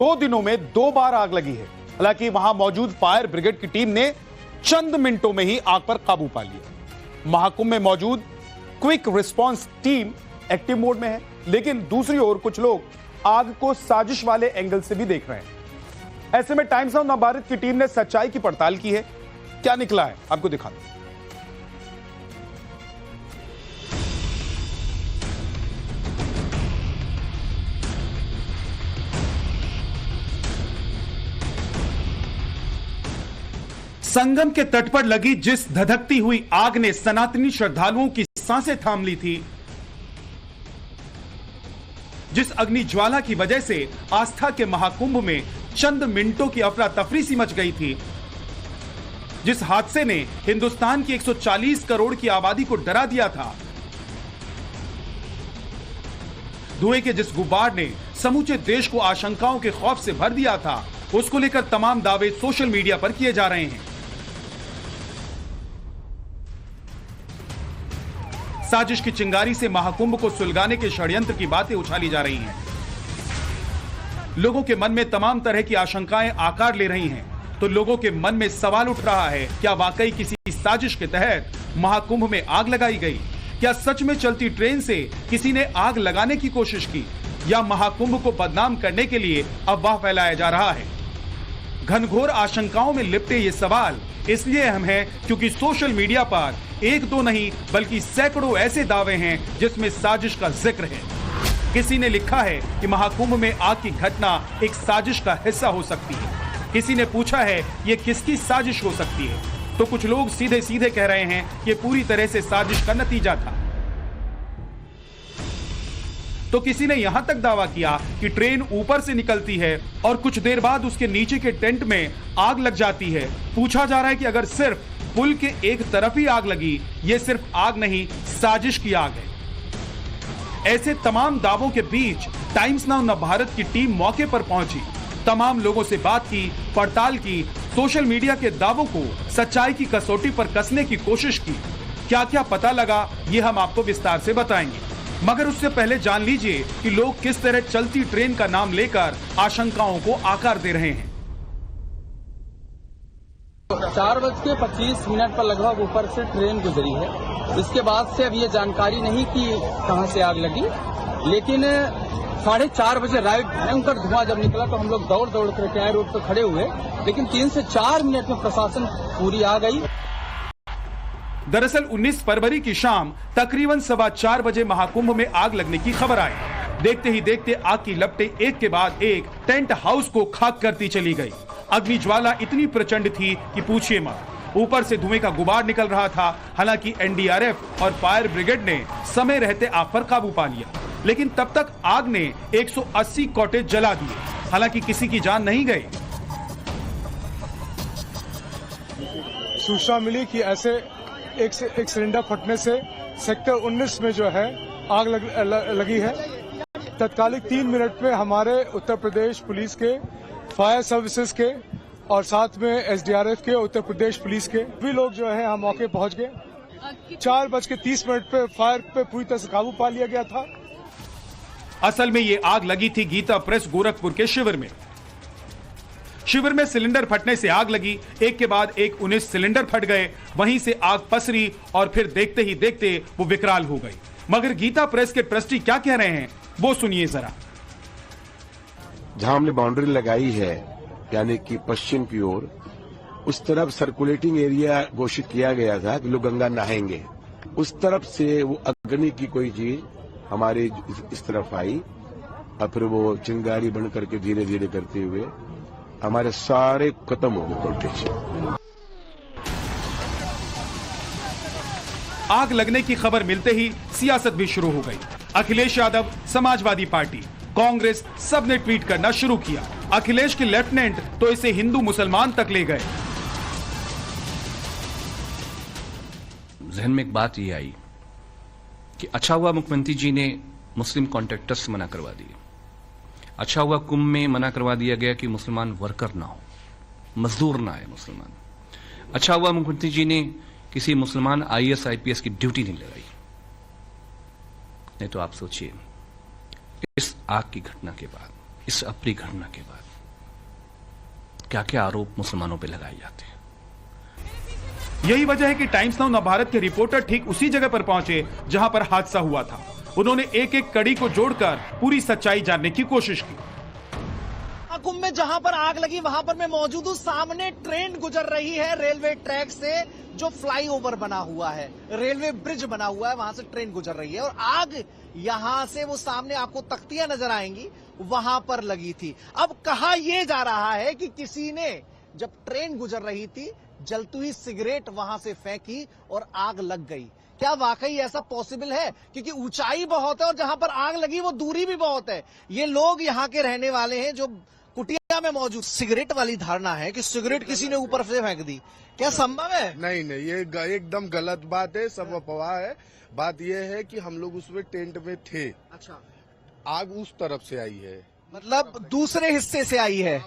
2 दिनों में 2 बार आग लगी है। हालांकि वहां मौजूद फायर ब्रिगेड की टीम ने चंद मिनटों में ही आग पर काबू पा लिया। महाकुंभ में मौजूद quick response team active mode में है, लेकिन दूसरी ओर कुछ लोग आग को साजिश वाले एंगल से भी देख रहे हैं। ऐसे में टाइम्स ऑफ नवभारत की टीम ने सच्चाई की पड़ताल की है। क्या निकला है आपको दिखाते हैं। संगम के तट पर लगी जिस धधकती हुई आग ने सनातनी श्रद्धालुओं की सांसें थाम ली थी, जिस अग्नि ज्वाला की वजह से आस्था के महाकुंभ में चंद मिनटों की अफरा तफरी सी मच गई थी, जिस हादसे ने हिंदुस्तान की 140 करोड़ की आबादी को डरा दिया था, धुएं के जिस गुब्बार ने समूचे देश को आशंकाओं के खौफ से भर दिया था, उसको लेकर तमाम दावे सोशल मीडिया पर किए जा रहे हैं। साजिश की चिंगारी से महाकुंभ को सुलगाने के षड्यंत्र की बातें उछाली जा रही हैं। लोगों के मन में तमाम तरह की आशंकाएं आकार ले रही हैं, तो लोगों के मन में सवाल उठ रहा है, क्या वाकई किसी साजिश के तहत महाकुंभ में आग लगाई गई? क्या सच में चलती ट्रेन से किसी ने आग लगाने की कोशिश की, या महाकुंभ को बदनाम करने के लिए अफवाह फैलाया जा रहा है? घनघोर आशंकाओं में लिपटे ये सवाल इसलिए अहम है क्योंकि सोशल मीडिया पर 1-2 नहीं बल्कि सैकड़ों ऐसे दावे हैं जिसमें साजिश का जिक्र है। किसी ने लिखा है कि महाकुंभ में आग की घटना एक साजिश का हिस्सा हो सकती है। किसी ने पूछा है ये किसकी साजिश हो सकती है, तो कुछ लोग सीधे सीधे कह रहे हैं ये पूरी तरह से साजिश का नतीजा था। तो किसी ने यहां तक दावा किया कि ट्रेन ऊपर से निकलती है और कुछ देर बाद उसके नीचे के टेंट में आग लग जाती है। पूछा जा रहा है कि अगर सिर्फ पुल के एक तरफ ही आग लगी, ये सिर्फ आग नहीं, साजिश की आग है। ऐसे तमाम दावों के बीच टाइम्स नाउ नवभारत की टीम मौके पर पहुंची, तमाम लोगों से बात की, पड़ताल की, सोशल मीडिया के दावों को सच्चाई की कसौटी पर कसने की कोशिश की। क्या क्या पता लगा, ये हम आपको विस्तार से बताएंगे, मगर उससे पहले जान लीजिए कि लोग किस तरह चलती ट्रेन का नाम लेकर आशंकाओं को आकार दे रहे हैं। 4:25 पर लगभग ऊपर से ट्रेन गुजरी है। इसके बाद से अब ये जानकारी नहीं कि कहां से आग लगी, लेकिन 4:30 बजे राइट भयंकर धुआं जब निकला तो हम लोग दौड़ करके आए, रोड पर खड़े हुए, लेकिन 3 से 4 मिनट में प्रशासन पूरी आ गई। दरअसल 19 फरवरी की शाम तकरीबन 4:15 बजे महाकुंभ में आग लगने की खबर आई। देखते ही देखते आग की लपटें एक के बाद एक टेंट हाउस को खाक करती चली गई। अग्नि ज्वाला इतनी प्रचंड थी कि पूछिए मत। ऊपर से धुएं का गुबार निकल रहा था। हालांकि एनडीआरएफ और फायर ब्रिगेड ने समय रहते आग पर काबू पा लिया, लेकिन तब तक आग ने 180 कॉटेज जला दिए। हालांकि किसी की जान नहीं गई। सूचना मिली कि ऐसे एक सिलेंडर फटने से सेक्टर 19 में जो है आग लगी है। तत्कालिक 3 मिनट में हमारे उत्तर प्रदेश पुलिस के, फायर सर्विसेज के और साथ में एसडीआरएफ के, उत्तर प्रदेश पुलिस के भी लोग जो है हम मौके पहुंच गए। 4:30 पे फायर पे पूरी तरह से काबू पा लिया गया था। असल में ये आग लगी थी गीता प्रेस गोरखपुर के शिविर में। शिविर में सिलेंडर फटने से आग लगी। एक के बाद एक 19 सिलेंडर फट गए। वहीं से आग पसरी और फिर देखते ही देखते वो विकराल हो गई। मगर गीता प्रेस के ट्रस्टी क्या कह रहे हैं वो सुनिए जरा। जहां हमने बाउंड्री लगाई है यानी कि पश्चिम की ओर, उस तरफ सर्कुलेटिंग एरिया घोषित किया गया था कि लोग गंगा नहाएंगे। उस तरफ से वो अग्नि की कोई चीज हमारे इस तरफ आई और फिर वो चिंगारी बन करके धीरे धीरे करते हुए हमारे सारे खत्म हो गए कॉटेज। आग लगने की खबर मिलते ही सियासत भी शुरू हो गई। अखिलेश यादव, समाजवादी पार्टी, कांग्रेस सब ने ट्वीट करना शुरू किया। अखिलेश के लेफ्टिनेंट तो इसे हिंदू मुसलमान तक ले गए। जहन में एक बात ये आई कि अच्छा हुआ मुख्यमंत्री जी ने मुस्लिम कॉन्ट्रैक्टर्स से मना करवा दिए। अच्छा हुआ कुंभ में मना करवा दिया गया कि मुसलमान वर्कर ना हो, मजदूर ना आए मुसलमान। अच्छा हुआ मुख्यमंत्री जी ने किसी मुसलमान आईएएस आईपीएस की ड्यूटी नहीं लगाई। नहीं तो आप सोचिए, इस आग की घटना के बाद, इस अप्रिय घटना के बाद क्या क्या आरोप मुसलमानों पे लगाए जाते हैं। यही वजह है कि टाइम्स नाउ नवभारत के रिपोर्टर ठीक उसी जगह पर पहुंचे जहां पर हादसा हुआ था। उन्होंने एक एक कड़ी को जोड़कर पूरी सच्चाई जानने की कोशिश की। कुंभ में जहां पर आग लगी वहां पर मैं मौजूद हूं। सामने ट्रेन गुजर रही है रेलवे ट्रैक से, जो फ्लाईओवर बना हुआ है, रेलवे ब्रिज बना हुआ है, वहां से ट्रेन गुजर रही है और आग यहां से वो सामने आपको तख्तियां नजर आएंगी वहां पर लगी थी। अब कहा यह जा रहा है कि किसी ने जब ट्रेन गुजर रही थी जलती हुई सिगरेट वहां से फेंकी और आग लग गई। क्या वाकई ऐसा पॉसिबल है? क्योंकि ऊंचाई बहुत है और जहां पर आग लगी वो दूरी भी बहुत है। ये लोग यहाँ के रहने वाले हैं जो कुटिया में मौजूद। सिगरेट वाली धारणा है कि सिगरेट किसी ने ऊपर से फेंक दी, क्या संभव है? नहीं, ये एकदम गलत बात है, सब अफवाह है। बात यह है कि हम लोग उसमें टेंट में थे। अच्छा, आग उस तरफ से आई है, मतलब दूसरे हिस्से से आई है।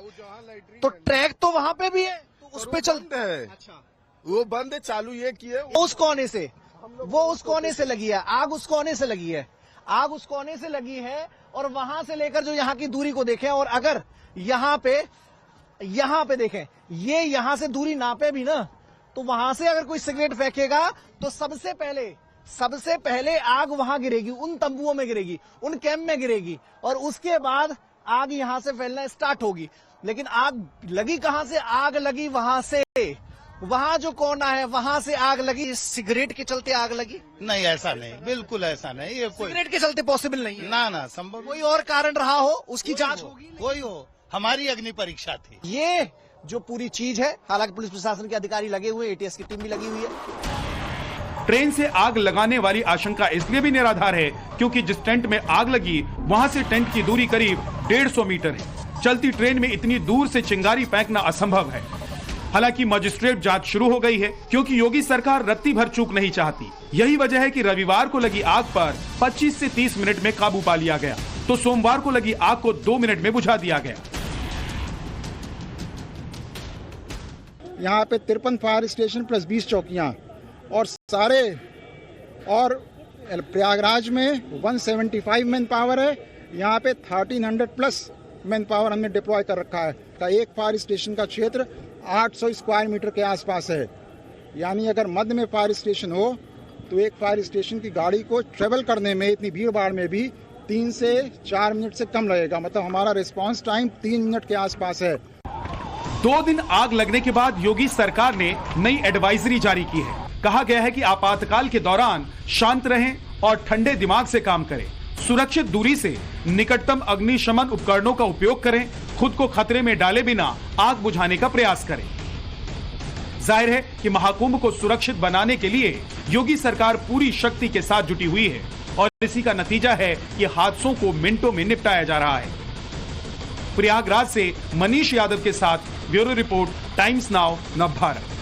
तो ट्रैक तो वहां पे भी है, तो उस पे चलते है। अच्छा, वो बंद है, चालू ये किए। उस कोने से वो उस कोने से लगी है आग, उस कोने से लगी है आग, उस कोने से लगी है और वहां से लेकर जो यहाँ की दूरी को देखें और अगर यहाँ पे देखें, ये यहाँ से दूरी नापे भी ना, तो वहां से अगर कोई सिगरेट फेंकेगा तो सबसे पहले आग वहां गिरेगी, उन तंबुओं में गिरेगी, उन कैंप में गिरेगी और उसके बाद आग यहां से फैलना स्टार्ट होगी। लेकिन आग लगी कहां से? आग लगी वहां से, वहां जो कोना है वहां से आग लगी। सिगरेट के चलते आग लगी? नहीं, ऐसा नहीं, बिल्कुल ऐसा नहीं। ये कोई सिगरेट के चलते पॉसिबल नहीं है। ना संभव। कोई और कारण रहा हो, उसकी जांच होगी। कोई हो, हमारी अग्नि परीक्षा थी। ये जो पूरी चीज है, हालांकि पुलिस प्रशासन के अधिकारी लगे हुए, एटीएस की टीम भी लगी हुई है। ट्रेन से आग लगाने वाली आशंका इसलिए भी निराधार है क्योंकि जिस टेंट में आग लगी वहां से टेंट की दूरी करीब 150 मीटर है। चलती ट्रेन में इतनी दूर से चिंगारी फेंकना असंभव है। हालांकि मजिस्ट्रेट जांच शुरू हो गई है क्योंकि योगी सरकार रत्ती भर चूक नहीं चाहती। यही वजह है कि रविवार को लगी आग पर 25 से 30 मिनट में काबू पा लिया गया, तो सोमवार को लगी आग को 2 मिनट में बुझा दिया गया। यहाँ पे 53 फायर स्टेशन प्लस 20 चौकियां और प्रयागराज में 175 मैन पावर है। यहाँ पे 1300 प्लस मैन पावर हमने डिप्लॉय कर रखा है। का एक फायर स्टेशन का क्षेत्र 800 स्क्वायर मीटर के आसपास है। यानी अगर मध्य में फायर स्टेशन हो तो एक फायर स्टेशन की गाड़ी को ट्रेवल करने में इतनी भीड़ भाड़ में भी 3 से 4 मिनट से कम लगेगा। मतलब हमारा रिस्पांस टाइम 3 मिनट के आसपास है। 2 दिन आग लगने के बाद योगी सरकार ने नई एडवाइजरी जारी की है। कहा गया है कि आपातकाल के दौरान शांत रहें और ठंडे दिमाग से काम करें, सुरक्षित दूरी से निकटतम अग्निशमन उपकरणों का उपयोग करें, खुद को खतरे में डाले बिना आग बुझाने का प्रयास करें। जाहिर है कि महाकुंभ को सुरक्षित बनाने के लिए योगी सरकार पूरी शक्ति के साथ जुटी हुई है और इसी का नतीजा है कि हादसों को मिनटों में निपटाया जा रहा है। प्रयागराज से मनीष यादव के साथ bureau report, times now Navbharat.